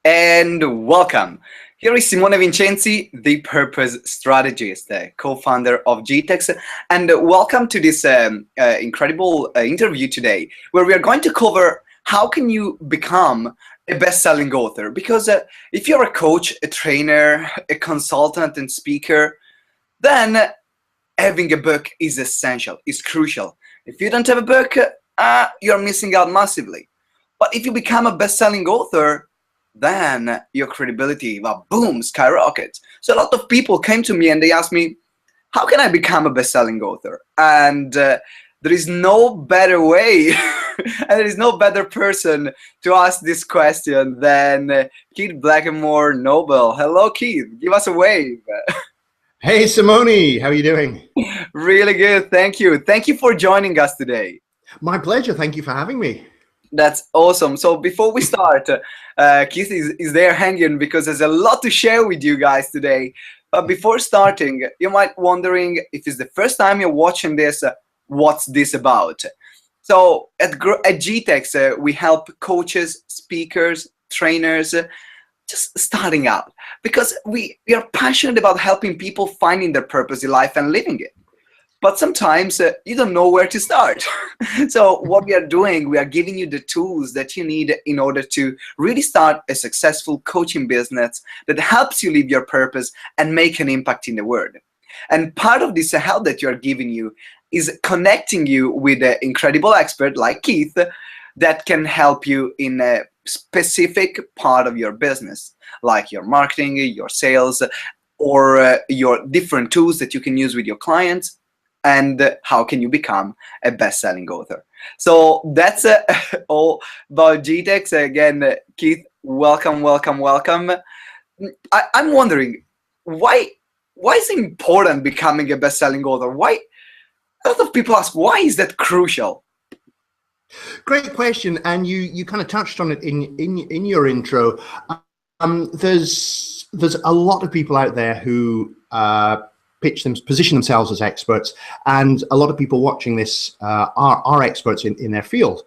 And welcome. Here is Simone Vincenzi, the purpose strategist, co-founder of GTeX, and welcome to this incredible interview today, where we are going to cover how can you become a best-selling author. Because if you're a coach, a trainer, a consultant, and speaker, then having a book is essential, is crucial. If you don't have a book, you're missing out massively. But if you become a best-selling author, then your credibility, well, boom, skyrockets. So a lot of people came to me and they asked me, how can I become a best-selling author? And there is no better way and there is no better person to ask this question than Keith Blakemore-Noble. Hello, Keith. Give us a wave. Hey, Simone. How are you doing? Really good. Thank you. Thank you for joining us today. My pleasure. Thank you for having me. That's awesome. So before we start, Keith is there hanging because there's a lot to share with you guys today. But before starting, you might wondering if it's the first time you're watching this, what's this about? So at GTeX, we help coaches, speakers, trainers, just starting out because we are passionate about helping people finding their purpose in life and living it. But sometimes you don't know where to start. So what we are doing, we are giving you the tools that you need in order to really start a successful coaching business that helps you live your purpose and make an impact in the world. And part of this help that you are giving you is connecting you with an incredible expert like Keith that can help you in a specific part of your business, like your marketing, your sales, or your different tools that you can use with your clients. And how can you become a best-selling author? So that's all about GTeX. Again, Keith, welcome, welcome, welcome. I'm wondering, why is it important becoming a best-selling author? Why? A lot of people ask, why is that crucial? Great question, and you kind of touched on it in your intro. There's a lot of people out there who position themselves as experts, and a lot of people watching this are experts in their field.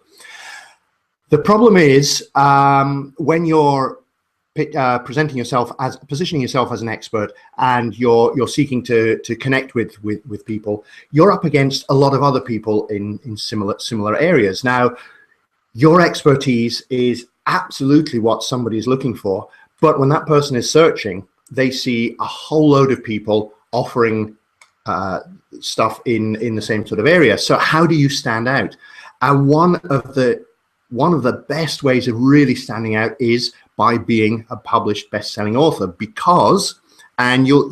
The problem is when you're positioning yourself as an expert and you're seeking to connect with people, you're up against a lot of other people in similar areas. Now, your expertise is absolutely what somebody is looking for, but when that person is searching, they see a whole load of people offering stuff in the same sort of area. So how do you stand out? And one of the best ways of really standing out is by being a published best-selling author, because, and you'll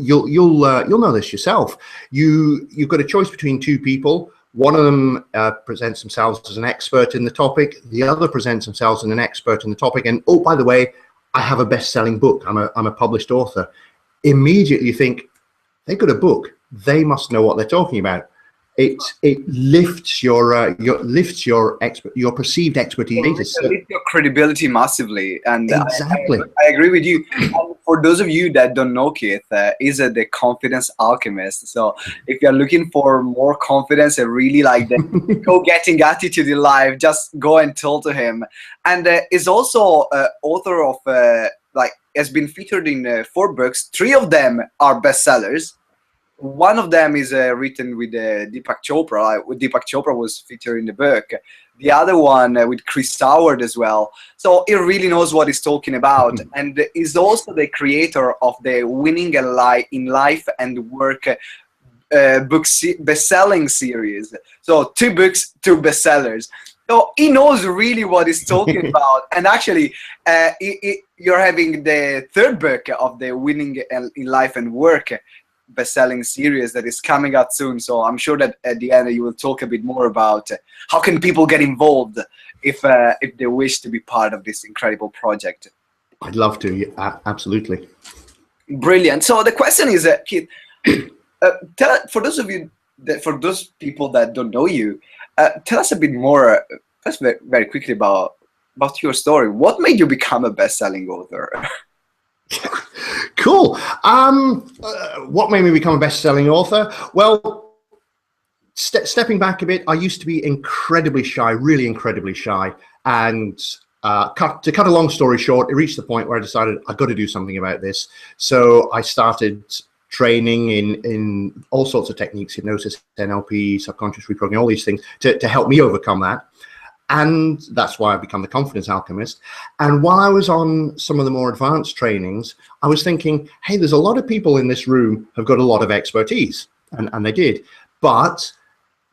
know this yourself, you've got a choice between two people. One of them presents themselves as an expert in the topic, the other presents themselves as an expert in the topic, and oh, by the way, I have a best-selling book, I'm a published author. Immediately you think, they've got a book, they must know what they're talking about. It lifts your perceived expertise. It lifts your credibility massively, and exactly. I agree with you. And for those of you that don't know Keith, he's the confidence alchemist. So if you're looking for more confidence and really like the go-getting attitude in life, just go and tell to him. And is also author of has been featured in 4 books. 3 of them are bestsellers. One of them is written with Deepak Chopra. Deepak Chopra was featured in the book. The other one with Chris Howard as well. So he really knows what he's talking about, and is also the creator of the Winning in Life and Work best-selling series. So 2 books, 2 bestsellers. So he knows really what he's talking about. And actually, you're having the 3rd book of the Winning in Life and Work best-selling series that is coming out soon. So I'm sure that at the end you will talk a bit more about how can people get involved if they wish to be part of this incredible project. I'd love to, absolutely. Brilliant. So the question is, Keith, for those people that don't know you, tell us a bit more, just very quickly about your story. What made you become a best-selling author? Cool. What made me become a best-selling author? Well, stepping back a bit, I used to be incredibly shy, really incredibly shy, and to cut a long story short, it reached the point where I decided I've got to do something about this. So I started training in all sorts of techniques, hypnosis, NLP, subconscious reprogramming, all these things to help me overcome that. And that's why I've become the confidence alchemist. And while I was on some of the more advanced trainings, I was thinking, hey, there's a lot of people in this room who've got a lot of expertise, and they did, but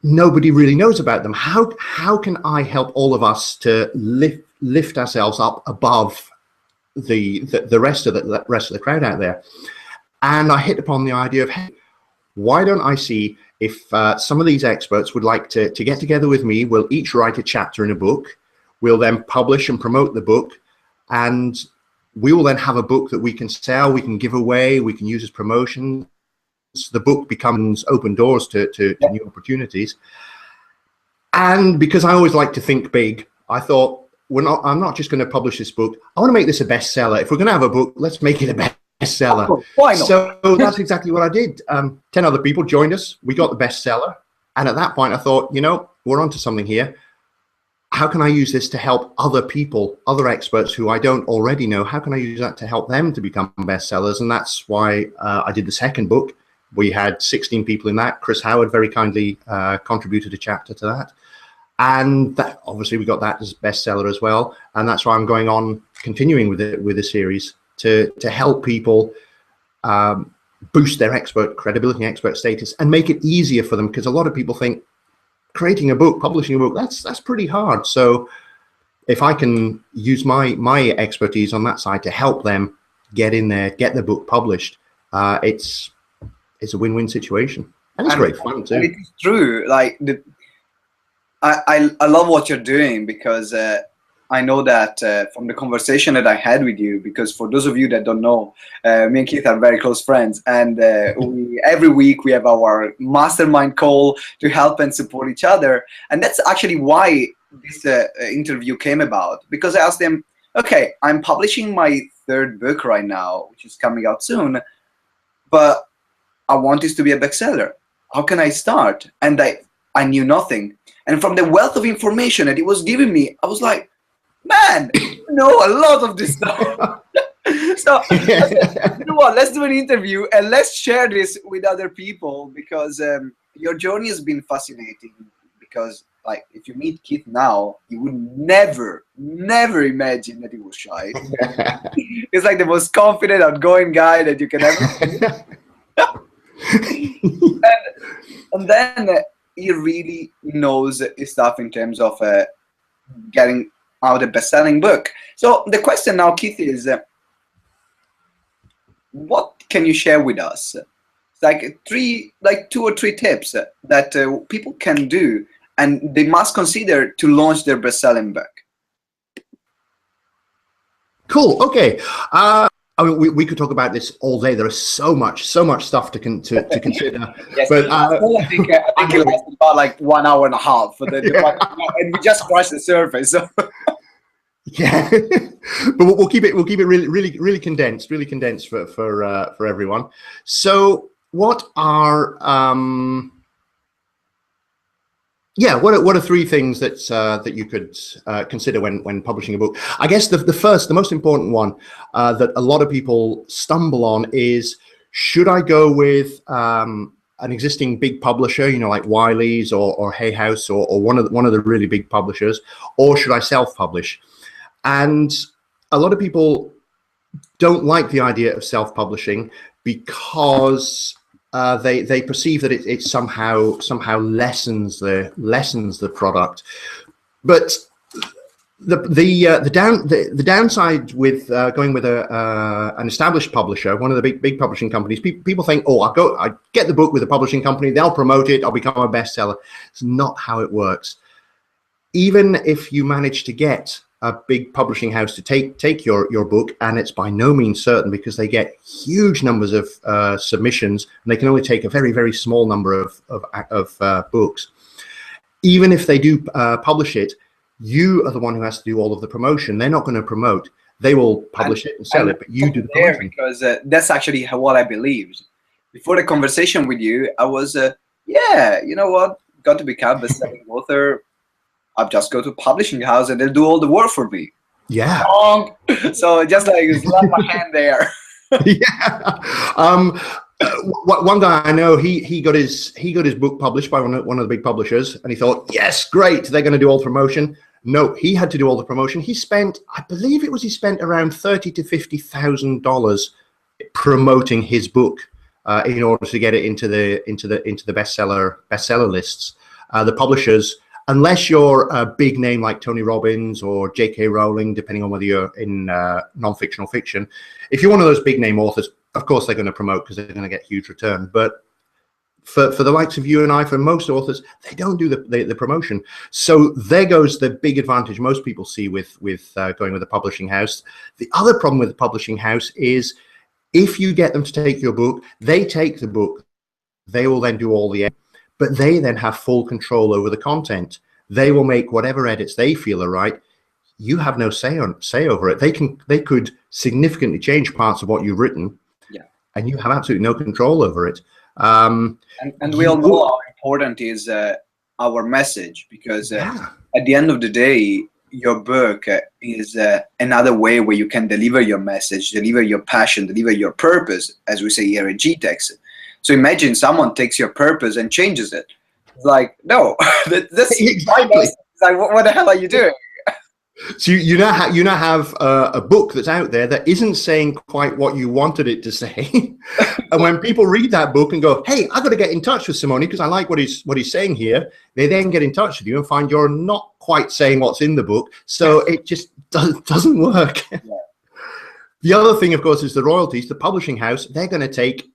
nobody really knows about them. How can I help all of us to lift ourselves up above the rest of the crowd out there? And I hit upon the idea of, hey, why don't I see if some of these experts would like to get together with me. We'll each write a chapter in a book. We'll then publish and promote the book, and we will then have a book that we can sell, we can give away, we can use as promotion. The book becomes open doors to new opportunities. And because I always like to think big, I thought, I'm not just going to publish this book. I want to make this a bestseller. If we're going to have a book, let's make it a bestseller. Oh, why not? So that's exactly what I did. 10 other people joined us. We got the bestseller. And at that point, I thought, we're onto something here. How can I use this to help other people, other experts who I don't already know? How can I use that to help them to become bestsellers? And that's why I did the second book. We had 16 people in that. Chris Howard very kindly contributed a chapter to that. And that, obviously, we got that as bestseller as well. And that's why I'm going on continuing with the series to help people boost their expert credibility and expert status and make it easier for them, because a lot of people think creating a book, publishing a book, that's pretty hard. So if I can use my expertise on that side to help them get in there, get the book published, it's a win-win situation, and it's great fun too. It is true. Like I love what you're doing, because I know that from the conversation that I had with you, because for those of you that don't know, me and Keith are very close friends, and every week we have our mastermind call to help and support each other. And that's actually why this interview came about, because I asked him, okay, I'm publishing my third book right now, which is coming out soon, but I want this to be a bestseller. How can I start? And I knew nothing. And from the wealth of information that he was giving me, I was like, man, you know a lot of this stuff. So you know what? Let's do an interview and let's share this with other people, because your journey has been fascinating. Because like, if you meet Keith now, you would never imagine that he was shy. He's like the most confident, outgoing guy that you can ever see. and then he really knows his stuff in terms of getting out a best-selling book. So the question now, Keith, is what can you share with us? Like 2 or 3 tips that people can do and they must consider to launch their best-selling book. Cool. Okay. I mean, we could talk about this all day. There is so much stuff to consider. Yes, but I think it lasted about like 1 hour and a half, and we just scratched the surface. So. Yeah, but we'll keep it really condensed, for everyone. So, what are what are 3 things that you could consider when publishing a book? I guess the most important one that a lot of people stumble on is, should I go with an existing big publisher, like Wiley's or Hay House or one of the really big publishers, or should I self-publish? And a lot of people don't like the idea of self-publishing because they perceive that it somehow lessens the product. But the downside with going with an established publisher, one of the big publishing companies, people think, oh, I get the book with a publishing company, they'll promote it, I'll become a bestseller. It's not how it works. Even if you manage to get a big publishing house to take your book, and it's by no means certain, because they get huge numbers of submissions and they can only take a very, very small number of books. Even if they do publish it, you are the one who has to do all of the promotion. They're not going to promote. They will publish it and sell it, but you do the promotion. Because that's actually what I believed. Before the conversation with you, I was, you know what, got to become a best-selling author. I'll just go to a publishing house and they'll do all the work for me. Yeah. Wrong. So just like slap my hand there. Yeah. One guy I know, he got his book published by one of the big publishers, and he thought, yes, great, they're going to do all the promotion. No, he had to do all the promotion. He spent, I believe it was, he spent around $30,000 to $50,000 promoting his book in order to get it into the bestseller lists. The publishers, unless you're a big name like Tony Robbins or J.K. Rowling, depending on whether you're in non-fiction or fiction, if you're one of those big name authors, of course they're going to promote because they're going to get huge return. But for the likes of you and I, for most authors, they don't do the promotion. So there goes the big advantage most people see with going with a publishing house. The other problem with the publishing house is if you get them to take your book, they take the book, they will then do all the edits, but they then have full control over the content. They will make whatever edits they feel are right. You have no say over it. They could significantly change parts of what you've written, yeah, and you have absolutely no control over it. And we all know how important is our message, because Yeah. at the end of the day, your book is another way where you can deliver your message, deliver your passion, deliver your purpose, as we say here at GTeX. So imagine someone takes your purpose and changes it. It's like, no, that's Exactly. it's like, what the hell are you doing? So you now have a book that's out there that isn't saying quite what you wanted it to say, and when people read that book and go, "Hey, I've got to get in touch with Simone because I like what he's saying here," they then get in touch with you and find you're not quite saying what's in the book, so it just doesn't work. Yeah. The other thing, of course, is the royalties. The publishing house, they're going to take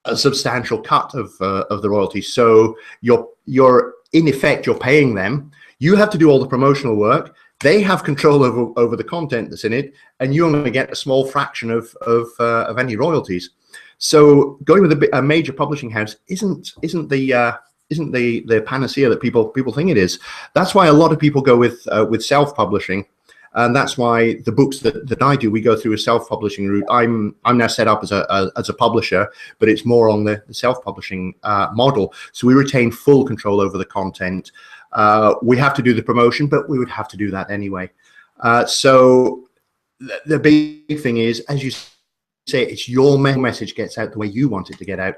a substantial cut of the royalties. So you're in effect, you're paying them. You have to do all the promotional work. They have control over the content that's in it, and you only get a small fraction of any royalties. So going with a major publishing house isn't the panacea that people think it is. That's why a lot of people go with self-publishing, and that's why the books that I do, we go through a self-publishing route. I'm now set up as a publisher, but it's more on the self-publishing model. So we retain full control over the content. We have to do the promotion, but we would have to do that anyway. So the big thing is, as you say, it's your message gets out the way you want it to get out.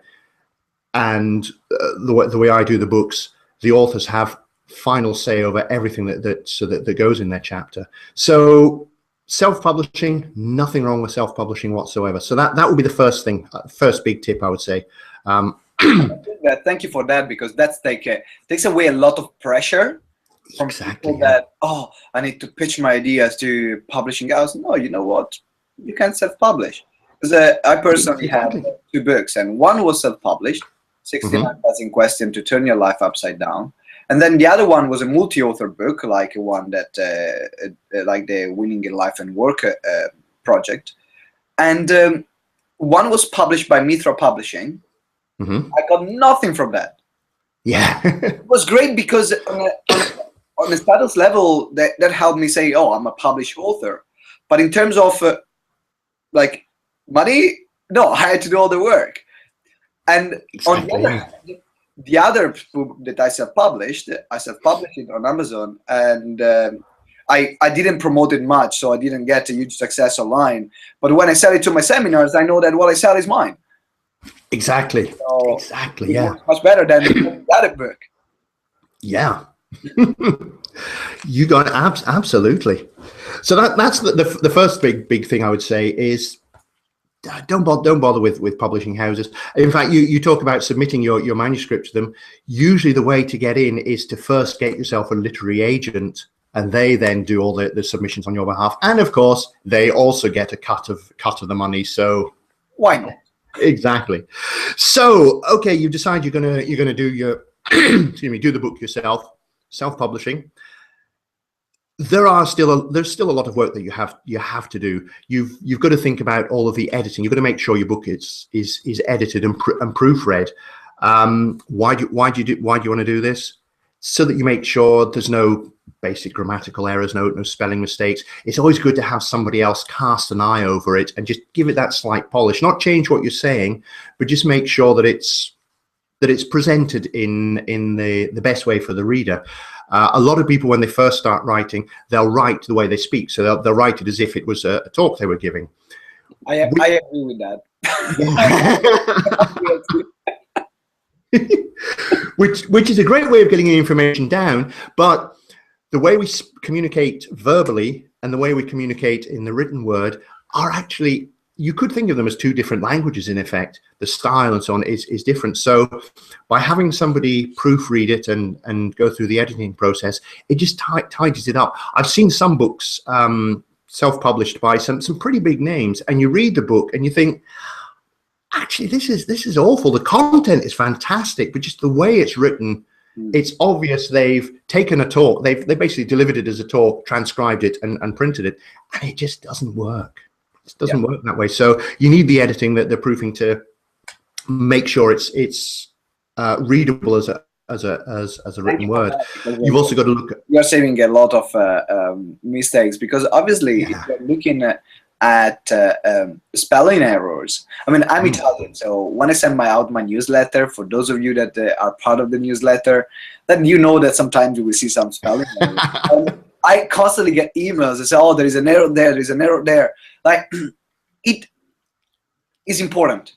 And the way I do the books, the authors have final say over everything that goes in their chapter. So self-publishing, nothing wrong with self-publishing whatsoever. So that would be the first thing, first big tip I would say. Thank you for that, because that's takes away a lot of pressure from people that, oh, I need to pitch my ideas to publishing house. No, you know what? You can self-publish. Because I personally have 2 books, and one was self-published, 69,000 Questions to Turn Your Life Upside Down. And then the other one was a multi-author book, like one that, like the Winning in Life and Work project. And one was published by Mithra Publishing. I got nothing from that. Yeah. It was great because on a status level, that helped me say, oh, I'm a published author. But in terms of like money, no, I had to do all the work. And on the other hand, the other book that I self-published it on Amazon, and I didn't promote it much, so I didn't get a huge success online. But when I sell it to my seminars, I know that what I sell is mine. Exactly. So exactly. Yeah. Much better than the other book. Yeah. You got it. Absolutely. So that's the first big thing I would say is don't bother with publishing houses. In fact, you talk about submitting your manuscript to them. Usually the way to get in is to first get yourself a literary agent, and they then do all the submissions on your behalf. And of course, they also get a cut of the money. So why not? Exactly. So, okay, you decide you're gonna do your excuse me, do the book yourself, self-publishing. There's still a lot of work that you have to do. You've got to think about all of the editing. You've got to make sure your book is edited and proofread. Why do you want to do this? So that you make sure there's no basic grammatical errors, no spelling mistakes. It's always good to have somebody else cast an eye over it and just give it that slight polish. Not change what you're saying, but just make sure that it's presented in the best way for the reader. A lot of people, when they first start writing, they'll write the way they speak. So they'll write it as if it was a talk they were giving. I agree with that. which is a great way of getting the information down, but the way we communicate verbally and the way we communicate in the written word are actually, you could think of them as two different languages in effect. The style and so on is different. So by having somebody proofread it and go through the editing process, it just tidies it up. I've seen some books self-published by some pretty big names, and you read the book and you think, actually, this is awful. The content is fantastic, but just the way it's written, it's obvious they've taken a talk, they basically delivered it as a talk, transcribed it and printed it, and it just doesn't work. It doesn't work that way. So you need the editing, the proofing, to make sure it's readable as a written word. You've also got to look at, you're saving a lot of mistakes, because obviously if you're looking at spelling errors. I mean, I'm Italian, so when I send out my newsletter, for those of you that are part of the newsletter, then you know that sometimes you will see some spelling errors. I constantly get emails that say, oh, there is an error there, there's an error there. Like, it is important.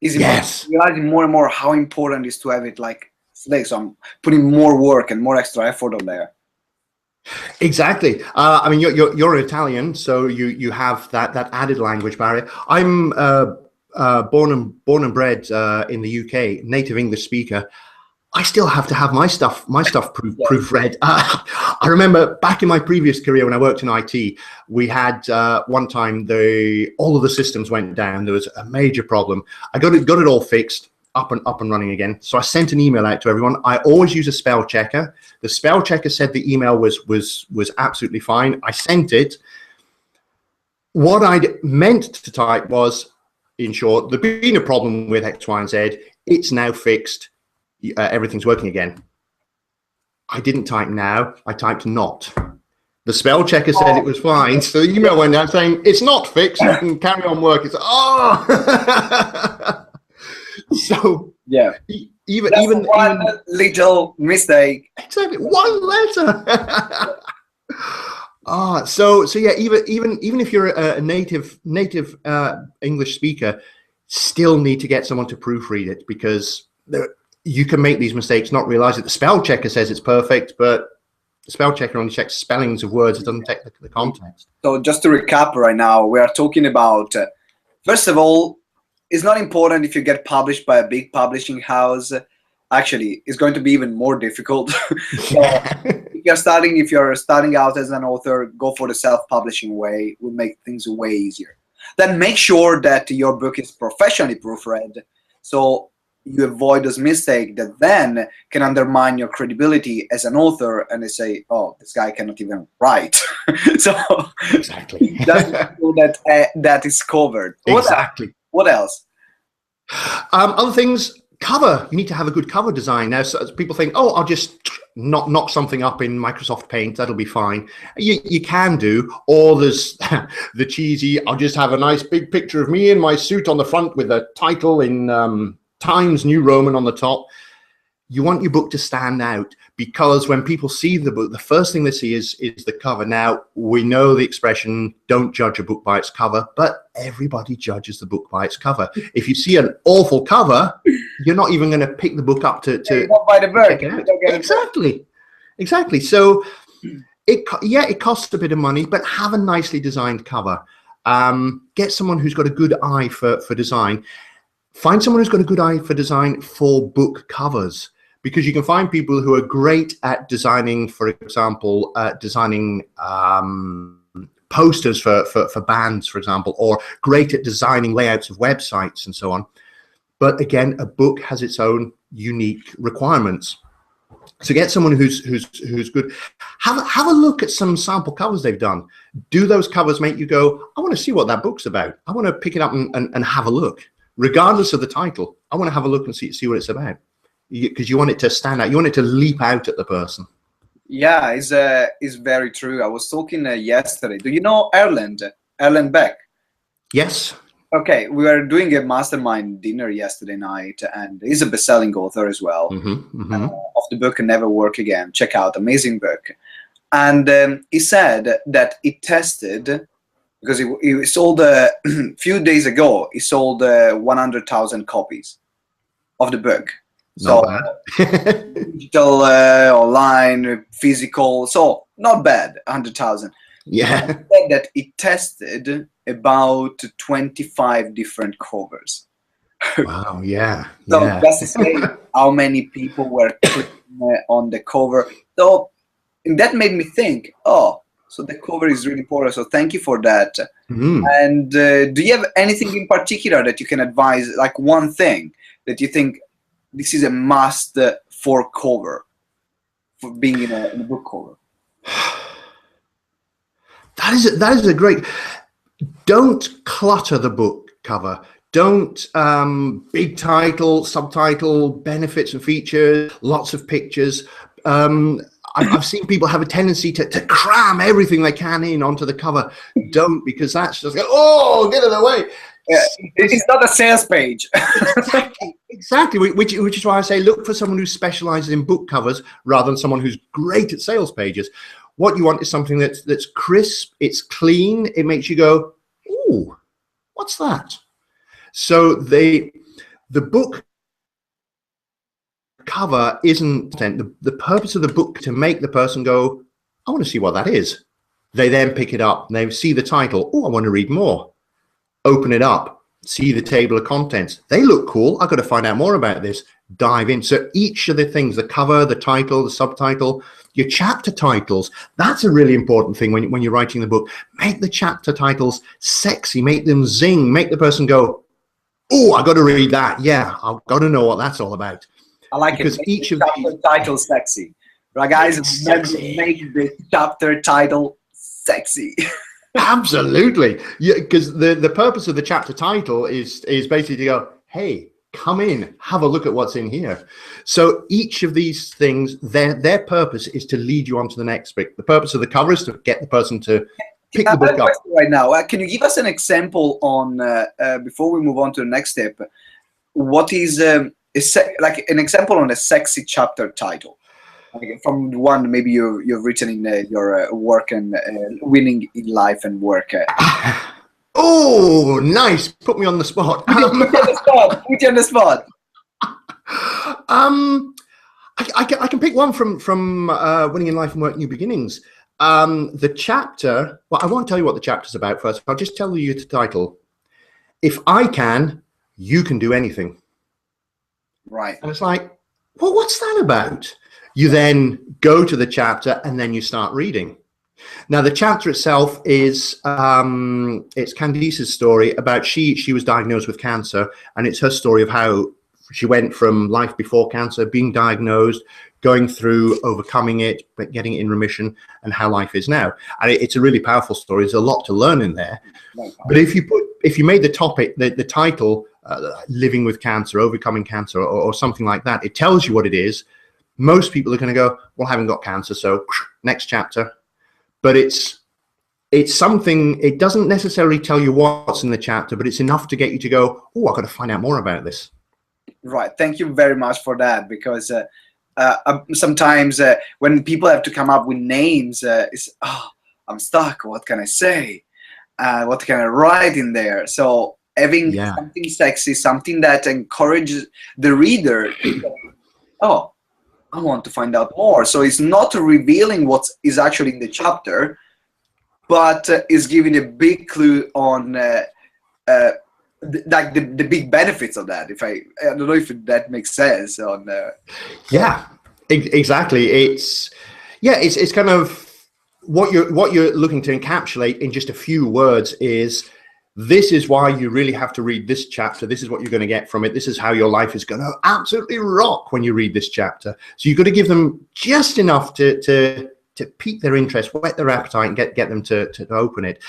Yes. Realizing more and more how important it is to have it like today. So I'm putting more work and more extra effort on there. Exactly. I mean, you're Italian, so you have that added language barrier. I'm born and bred in the UK, native English speaker. I still have to have my stuff proofread. I remember back in my previous career when I worked in IT, we had one time all of the systems went down. There was a major problem. I got it all fixed, up and running again. So I sent an email out to everyone. I always use a spell checker. The spell checker said the email was absolutely fine. I sent it. What I'd meant to type was, in short, there'd been a problem with X, Y, and Z. It's now fixed. Everything's working again. I didn't type now. I typed not. The spell checker said it was fine. So the email went out saying it's not fixed. You can carry on working. It's so yeah. Even one little mistake. Exactly, one letter. So yeah. Even if you're a native English speaker, still need to get someone to proofread it, because you can make these mistakes, not realize it. The spell checker says it's perfect, but the spell checker only checks spellings of words. It doesn't check the context. So just to recap right now, we are talking about, first of all, it's not important if you get published by a big publishing house. Actually, it's going to be even more difficult. So if you're starting out as an author, go for the self-publishing way. It will make things way easier. Then make sure that your book is professionally proofread, so you avoid those mistakes that then can undermine your credibility as an author, and they say, oh, this guy cannot even write. So exactly. that is covered. Exactly. What else? Other things, cover. You need to have a good cover design. Now, so people think, oh, I'll just knock something up in Microsoft Paint, that'll be fine. You can do, or there's the cheesy, I'll just have a nice big picture of me in my suit on the front with a title in Times New Roman on the top. You want your book to stand out, because when people see the book, the first thing they see is the cover. Now, we know the expression, don't judge a book by its cover, but everybody judges the book by its cover. If you see an awful cover, you're not even going to pick the book up to buy the book. Exactly. So it costs a bit of money, but have a nicely designed cover. Get someone who's got a good eye for design. Find someone who's got a good eye for design for book covers, because you can find people who are great at designing, for example, posters for bands, for example, or great at designing layouts of websites and so on. But again, a book has its own unique requirements. So get someone who's good. Have a look at some sample covers they've done. Do those covers make you go, I want to see what that book's about? I want to pick it up and have a look. Regardless of the title, I want to have a look and see what it's about, because you want it to stand out. You want it to leap out at the person. Yeah, it's very true. I was talking yesterday. Do you know Erland Beck? Yes. Okay, we were doing a mastermind dinner yesterday night, and he's a best-selling author as well of the book Never Work Again. Check out, amazing book. And he said that he tested, because he sold a few days ago, he sold 100,000 copies of the book. Not So bad. digital, online, physical, so not bad, 100,000. Yeah. He said that he tested about 25 different covers. Wow. Yeah. So Yeah. just to say how many people were clicking on the cover. So and that made me think, oh, so the cover is really important. So thank you for that. And do you have anything in particular that you can advise, like one thing that you think this is a must for cover, for being in a book cover? That is a great. Don't clutter the book cover. Don't big title, subtitle, benefits and features, lots of pictures. I've seen people have a tendency to cram everything they can in onto the cover. Don't, because that's just oh, get it away. It's not a sales page. Exactly. Which is why I say look for someone who specializes in book covers rather than someone who's great at sales pages. What you want is something that's crisp, it's clean, it makes you go, ooh, what's that? So the book cover isn't the purpose of the book to make the person go, I want to see what that is. They then pick it up and they see the title. Oh, I want to read more. Open it up, see the table of contents. They look cool. I've got to find out more about this. Dive in. So each of the things, the cover, the title, the subtitle, your chapter titles, that's a really important thing when you're writing the book. Make the chapter titles sexy, make them zing, make the person go, oh, I got to read that. Yeah, I've got to know what that's all about. I like because it. Each of chapter these title sexy. Right, guys, make the chapter title sexy. Absolutely. Yeah, because the purpose of the chapter title is basically to go, hey, come in, have a look at what's in here. So each of these things, their purpose is to lead you on to the next bit. The purpose of the cover is to get the person to pick the book up. Right now, can you give us an example on, before we move on to the next step, what is like an example on a sexy chapter title? Like from one maybe you've written in your work and winning in life and work. Oh, nice! Put me on the spot. Put you on the spot. I can pick one from Winning in Life and Work New Beginnings. The chapter. Well, I won't tell you what the chapter's about first. I'll just tell you the title. If I can, you can do anything. Right. And it's like, well, what's that about? You then go to the chapter and then you start reading. Now, the chapter itself is it's Candice's story about she was diagnosed with cancer, and it's her story of how she went from life before cancer, being diagnosed, going through, overcoming it, but getting it in remission, and how life is now. And it's a really powerful story. There's a lot to learn in there. But if you made the topic, the title, living with cancer, overcoming cancer, or something like that, it tells you what it is. Most people are going to go, well, I haven't got cancer, so next chapter. But it's something, it doesn't necessarily tell you what's in the chapter, but it's enough to get you to go, oh, I've got to find out more about this. Right. Thank you very much for that, because sometimes when people have to come up with names, it's, oh, I'm stuck. What can I say? What can I write in there? So having something sexy, something that encourages the reader to go, oh, I want to find out more. So it's not revealing what is actually in the chapter, but is giving a big clue on like the big benefits of that. If I don't know if that makes sense. On yeah, exactly. It's kind of what you're looking to encapsulate in just a few words is, this is why you really have to read this chapter. This is what you're going to get from it. This is how your life is going to absolutely rock when you read this chapter. So you've got to give them just enough to pique their interest, whet their appetite, and get them to open it.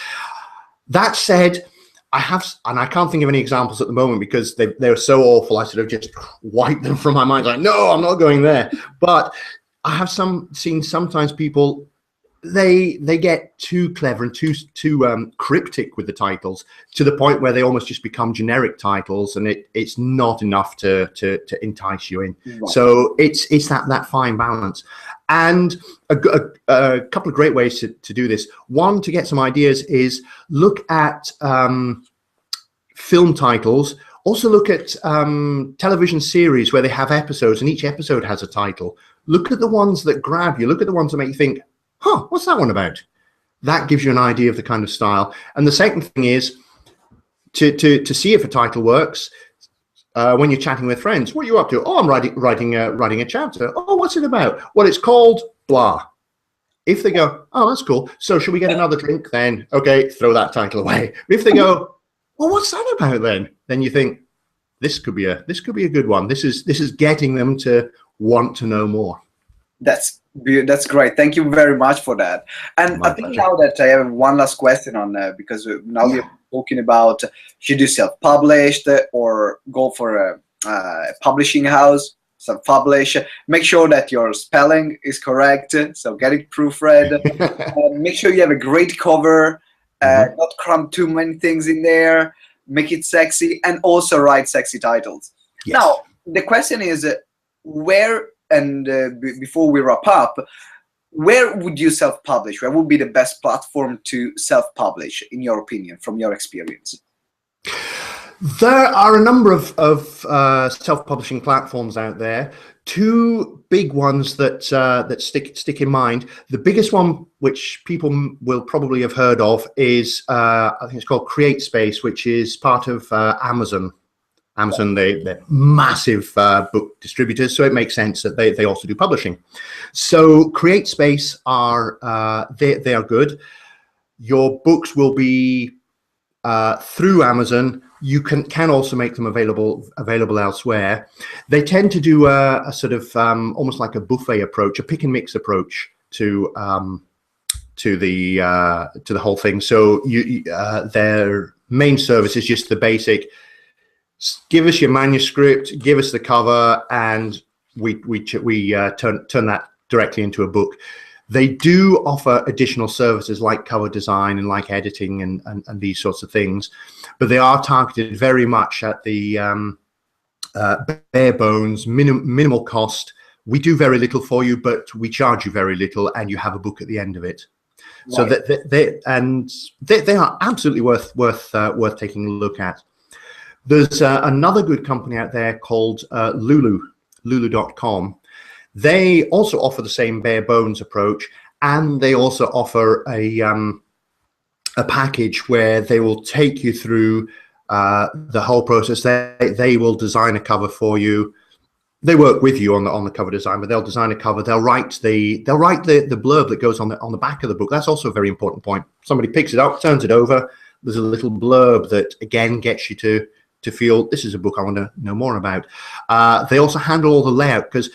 That said, I can't think of any examples at the moment because they're so awful. I sort of just wiped them from my mind. Like, no, I'm not going there. But I have seen sometimes people, they get too clever and too cryptic with the titles, to the point where they almost just become generic titles, and it's not enough to entice you in. Right. So it's that fine balance. And a couple of great ways to do this. One, to get some ideas, is look at film titles. Also look at television series where they have episodes, and each episode has a title. Look at the ones that grab you. Look at the ones that make you think, huh, what's that one about? That gives you an idea of the kind of style. And the second thing is to see if a title works. When you're chatting with friends, what are you up to? Oh, I'm writing a chapter. Oh, what's it about? Well, it's called blah. If they go, oh, that's cool. So should we get another drink then? Okay, throw that title away. If they go, well, what's that about then? Then you think, this could be a good one. This is getting them to want to know more. That's great. Thank you very much for that. And My I think pleasure. now that I have one last question on because now we're talking about, should you self-publish or go for a publishing house, self-publish. Make sure that your spelling is correct, so get it proofread. Make sure you have a great cover, not cram too many things in there, make it sexy, and also write sexy titles. Yes. Now, the question is, where, and before we wrap up, where would you self-publish? Where would be the best platform to self-publish, in your opinion, from your experience? There are a number of self-publishing platforms out there. Two big ones that stick in mind. The biggest one, which people will probably have heard of, is I think it's called CreateSpace, which is part of Amazon. Amazon, they're massive book distributors, so it makes sense that they also do publishing. So CreateSpace they are good. Your books will be through Amazon. You can also make them available elsewhere. They tend to do a sort of almost like a buffet approach, a pick and mix approach to the whole thing. So their main service is just the basic. Give us your manuscript, give us the cover, and we turn that directly into a book. They do offer additional services like cover design and like editing and these sorts of things, but they are targeted very much at the bare bones, minimal cost. We do very little for you, but we charge you very little, and you have a book at the end of it. Right. So they are absolutely worth taking a look at. There's another good company out there called Lulu.com. They also offer the same bare bones approach, and they also offer a package where they will take you through the whole process. They will design a cover for you. They work with you on the cover design, but they'll design a cover. They'll write the blurb that goes on the back of the book. That's also a very important point. Somebody picks it up, turns it over. There's a little blurb that again gets you to feel this is a book I want to know more about. They also handle all the layout, because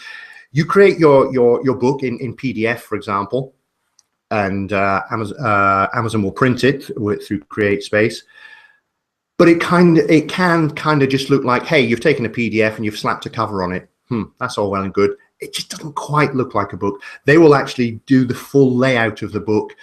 you create your book in PDF, for example, and Amazon will print it through CreateSpace. But it can kind of just look like, hey, you've taken a PDF and you've slapped a cover on it. That's all well and good. It just doesn't quite look like a book. They will actually do the full layout of the book,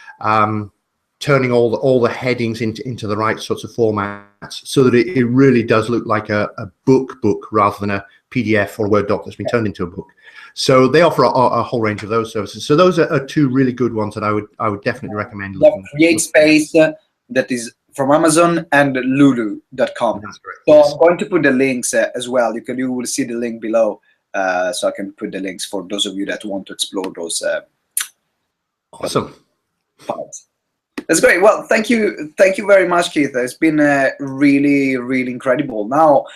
turning all the headings into the right sorts of formats, so that it really does look like a book rather than a PDF or a Word doc that's been turned into a book. So they offer a whole range of those services. So those are two really good ones that I would definitely recommend. CreateSpace, that is from Amazon, and Lulu.com. That's correct. So I'm going to put the links as well. You will see the link below, so I can put the links for those of you that want to explore those. Awesome. Parts. That's great. Well, thank you very much, Keith. It's been really, really incredible. Now,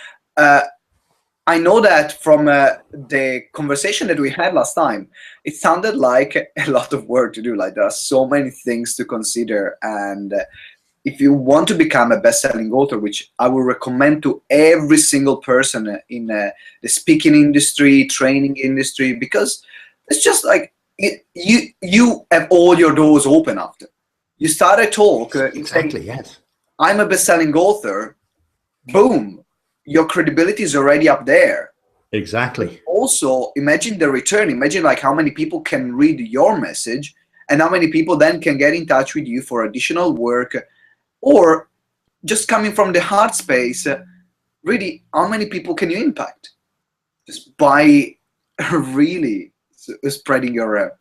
I know that from the conversation that we had last time, it sounded like a lot of work to do. Like, there are so many things to consider, and if you want to become a best-selling author, which I will recommend to every single person in the speaking industry, training industry, because it's just like you have all your doors open after. You start a talk. Exactly, yes. I'm a best-selling author. Boom. Your credibility is already up there. Exactly. Also, imagine the return. Imagine like how many people can read your message and how many people then can get in touch with you for additional work, or just coming from the heart space, really, how many people can you impact just by really spreading your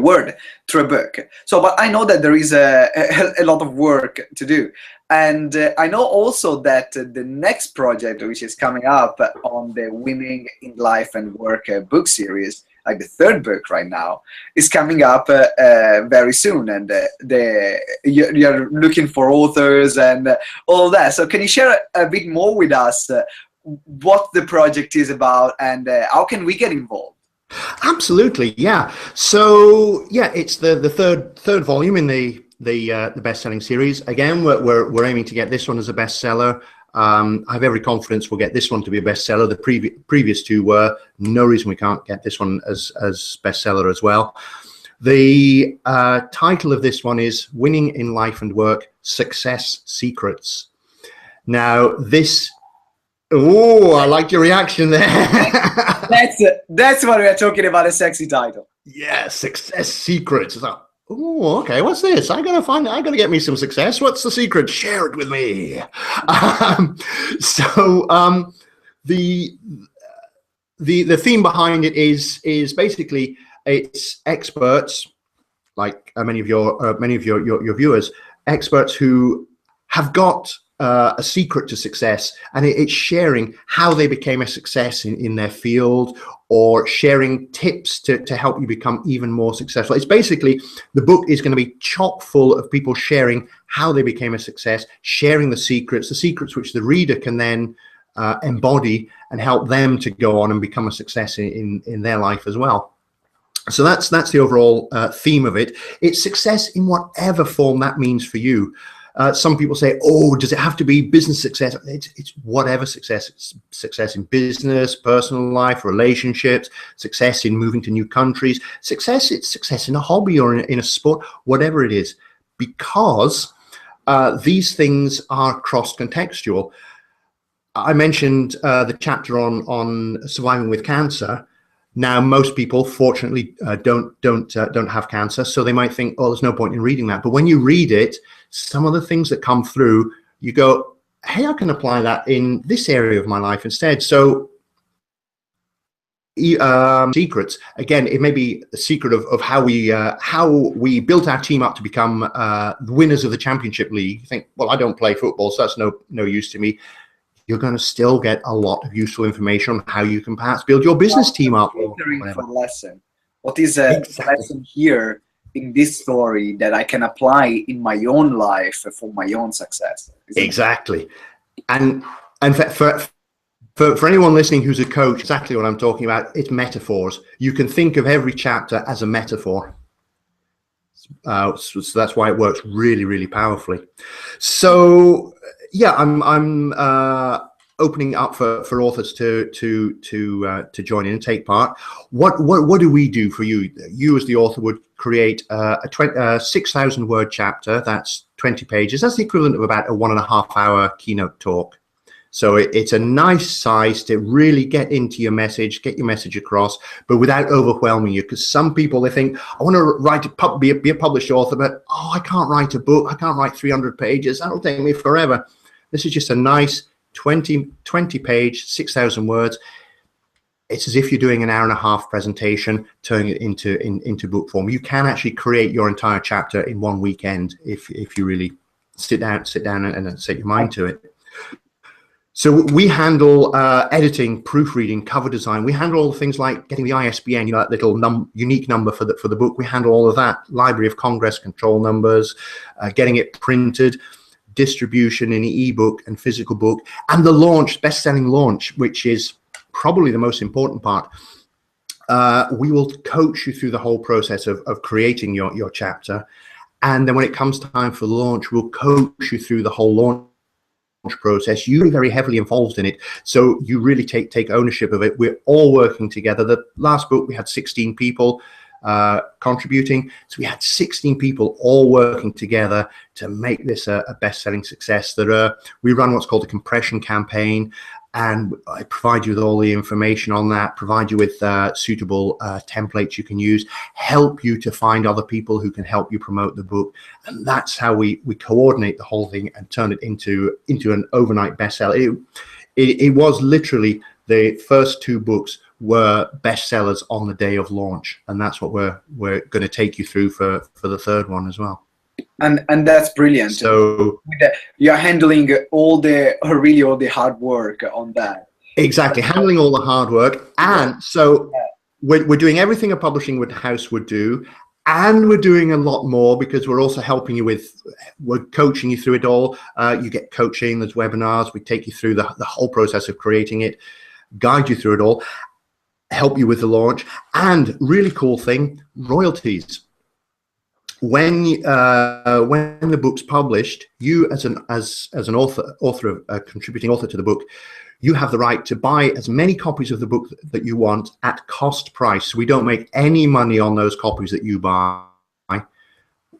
word through a book? So, but I know that there is a lot of work to do, and I know also that the next project, which is coming up on the Women in Life and Work book series, like the third book right now, is coming up very soon, and you're looking for authors and all that. So can you share a bit more with us what the project is about, and how can we get involved? Absolutely, yeah. So yeah, it's the third volume in the best-selling series. Again, we're aiming to get this one as a bestseller. I have every confidence we'll get this one to be a bestseller. The previous two were. No reason we can't get this one as bestseller as well. The title of this one is Winning in Life and Work: Success Secrets. Now this, oh, I like your reaction there. That's what we are talking about, a sexy title. Yeah, Success Secrets. It's like, oh, okay, what's this? I gotta get me some success. What's the secret? Share it with me. The theme behind it is basically, it's experts, like many of your viewers, experts who have got a secret to success, and it's sharing how they became a success in their field, or sharing tips to help you become even more successful. It's basically, the book is going to be chock full of people sharing how they became a success, sharing the secrets which the reader can then embody and help them to go on and become a success in their life as well. So that's the overall theme of it. It's success in whatever form that means for you. Some people say, oh, does it have to be business success? It's whatever success. It's success in business, personal life, relationships, success in moving to new countries, it's success in a hobby or in a sport, whatever it is, because these things are cross-contextual. I mentioned the chapter on surviving with cancer. Now, most people, fortunately, don't have cancer, so they might think, oh, there's no point in reading that. But when you read it, some of the things that come through, you go, hey, I can apply that in this area of my life instead. So, secrets, again, it may be a secret of how we built our team up to become the winners of the championship league. You think, well, I don't play football, so that's no use to me. You're going to still get a lot of useful information on how you can perhaps build your business team up. For lesson. What is a lesson here in this story that I can apply in my own life for my own success? Exactly. And for anyone listening who's a coach, exactly what I'm talking about, it's metaphors. You can think of every chapter as a metaphor. So that's why it works really, really powerfully. So yeah, I'm opening up for authors to join in and take part. What do we do for you? You as the author would create a 6,000 word chapter. That's 20 pages. That's the equivalent of about a 1.5 hour keynote talk. So it's a nice size to really get into your message, get your message across, but without overwhelming you. Because some people, they think, I want to be a published author, but I can't write a book. I can't write 300 pages. That'll take me forever. This is just a nice 20 page, 6,000 words. It's as if you're doing an 1.5 hour presentation, turning it into book form. You can actually create your entire chapter in one weekend if you really sit down and set your mind to it. So we handle editing, proofreading, cover design. We handle all the things like getting the ISBN, that little unique number for the book. We handle all of that. Library of Congress control numbers, getting it printed, distribution in ebook and physical book, and the launch, best-selling launch, which is probably the most important part. We will coach you through the whole process of creating your chapter, and then when it comes time for the launch, we'll coach you through the whole launch process. You're very heavily involved in it, so you really take ownership of it. We're all working together. The last book we had 16 people contributing, so we had 16 people all working together to make this a best-selling success. That we run what's called a compression campaign, and I provide you with all the information on that, provide you with suitable templates you can use, help you to find other people who can help you promote the book. And that's how we coordinate the whole thing and turn it into an overnight bestseller. It was literally the first 2 books were bestsellers on the day of launch, and that's what we're going to take you through for the 3rd one as well. And that's brilliant. So you're handling all the hard work on that. Exactly, handling all the hard work. And so we're doing everything a publishing house would do, and we're doing a lot more, because we're also helping you we're coaching you through it all. You get coaching, there's webinars, we take you through the whole process of creating it, guide you through it all, help you with the launch, and really cool thing, royalties. When the book's published, you as an author, a contributing author to the book, you have the right to buy as many copies of the book that you want at cost price. So we don't make any money on those copies that you buy.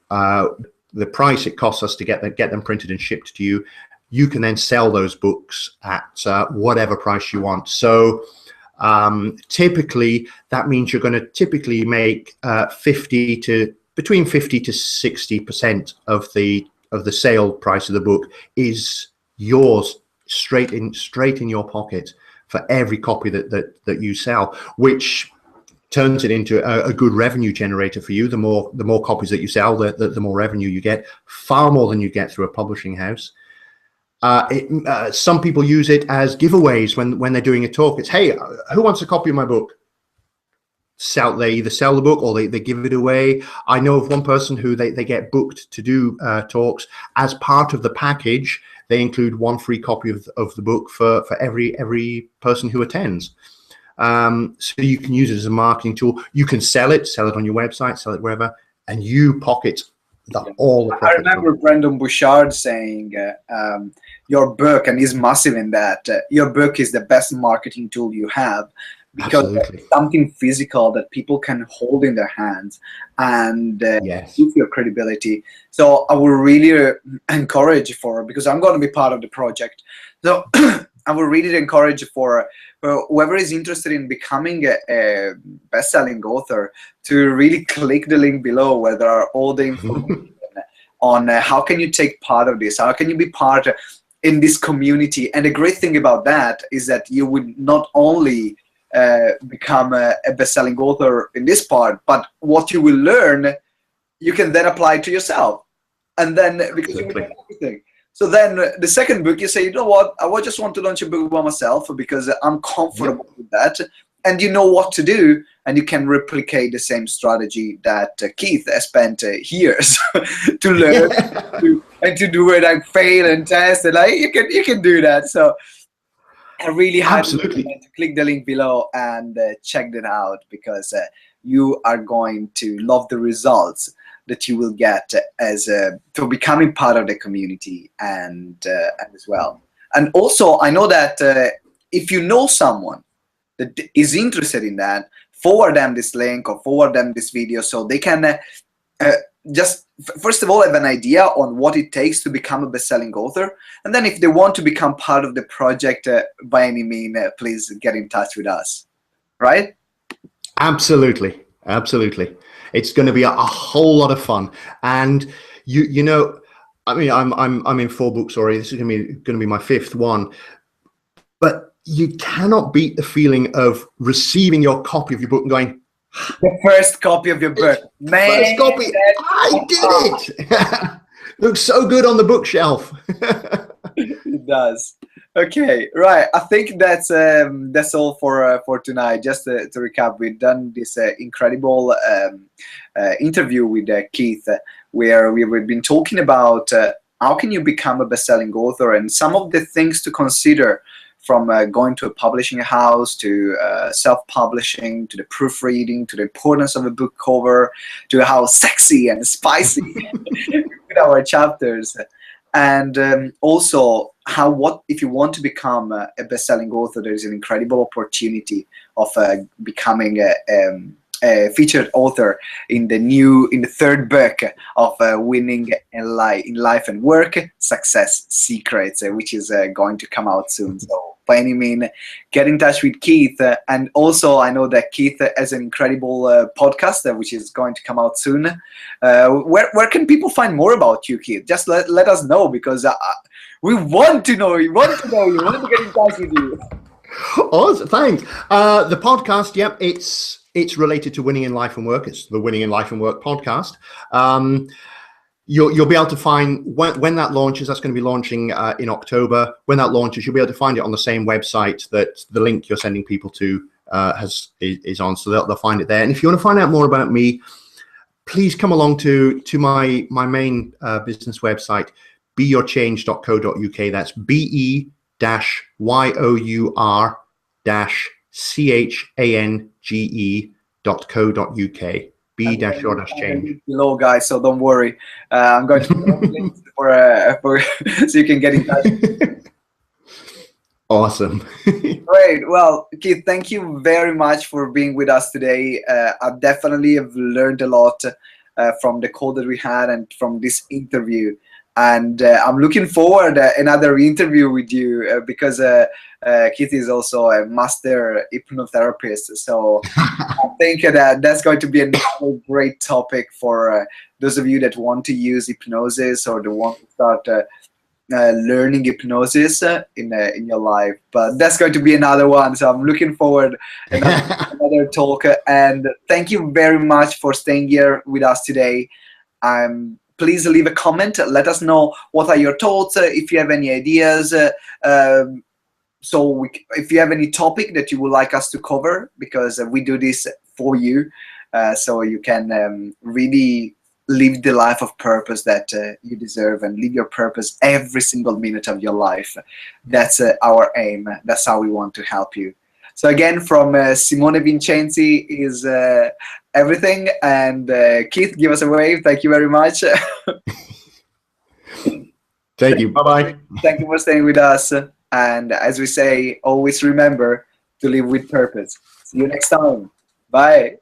The price it costs us to get them printed and shipped to you, you can then sell those books at whatever price you want. So typically that means you're going to typically make between 50 to 60% of the sale price of the book is yours, straight in your pocket for every copy that you sell, which turns it into a good revenue generator for you. The more copies that you sell, the more revenue you get, far more than you get through a publishing house. Some people use it as giveaways when they're doing a talk. It's, hey, who wants a copy of my book? They either sell the book or they give it away. I know of one person who they get booked to do talks. As part of the package, they include 1 free copy of the book for every person who attends. So you can use it as a marketing tool. You can sell it on your website, sell it wherever, and you pocket all the profit. I remember Brandon Bouchard saying your book, and he's massive in that, your book is the best marketing tool you have, because it's something physical that people can hold in their hands and give your credibility. So I will really encourage because I'm going to be part of the project. So I will really encourage for whoever is interested in becoming a best-selling author to really click the link below, where there are all the information on how can you take part of this, how can you be part in this community. And the great thing about that is that you would not only become a best-selling author in this part, but what you will learn, you can then apply to yourself. And then, because you will learn everything. So then the second book, you say, you know what, I just want to launch a book by myself because I'm comfortable with that. And you know what to do, and you can replicate the same strategy that Keith has spent years to learn and to do it and fail and test, and you can do that. So I really highly recommend to click the link below and check that out, because you are going to love the results that you will get as for becoming part of the community and as well. And also, I know that if you know someone that is interested in that, forward them this link or forward them this video, so they can just first of all have an idea on what it takes to become a best-selling author, and then if they want to become part of the project by any means, please get in touch with us. Right? Absolutely. It's going to be a whole lot of fun. And you know, I mean, I'm in 4 books already. This is going to be my 5th one. But you cannot beat the feeling of receiving your copy of your book and going, the first copy of your book. Man, first copy. I did it. Looks so good on the bookshelf. It does. Okay, right. I think that's all for tonight. Just to recap, we've done this incredible interview with Keith, where we've been talking about how can you become a best-selling author and some of the things to consider, from going to a publishing house to self-publishing, to the proofreading, to the importance of a book cover, to how sexy and spicy with our chapters. And also what if you want to become a best-selling author, there's an incredible opportunity of becoming a featured author in the 3rd book of Winning in Life and Work, Success Secrets, which is going to come out soon. So by any means, get in touch with Keith. And also, I know that Keith has an incredible podcast which is going to come out soon. Where can people find more about you, Keith? Just let us know, because we want to know. We want to know you. We want to get in touch with you. Awesome, thanks. The podcast, yep, it's related to winning in life and work. It's the Winning in Life and Work podcast. You'll be able to find when that launches. That's going to be launching in October. When that launches, you'll be able to find it on the same website that the link you're sending people to is on. So they'll find it there. And if you want to find out more about me, please come along to my main business website, beyourchange.co.uk. That's BE-YOUR-CHANGE.co.uk. B-your-change. Below, guys, so don't worry. I'm going to put links for so you can get in touch. Awesome. Great. Well, Keith, thank you very much for being with us today. I definitely have learned a lot from the call that we had and from this interview. And I'm looking forward to another interview with you because Keith is also a master hypnotherapist. So I think that's going to be another great topic for those of you that want to use hypnosis or that want to start learning hypnosis in your life. But that's going to be another one. So I'm looking forward to another talk. And thank you very much for staying here with us today. Please leave a comment. Let us know what are your thoughts. If you have any ideas. If you have any topic that you would like us to cover, because we do this for you, so you can really live the life of purpose that you deserve and live your purpose every single minute of your life. That's our aim. That's how we want to help you. So again, from Simone Vincenzi is everything. And Keith, give us a wave. Thank you very much. Thank you. Bye-bye. Thank you for staying with us. And as we say, always remember to live with purpose. See you next time. Bye.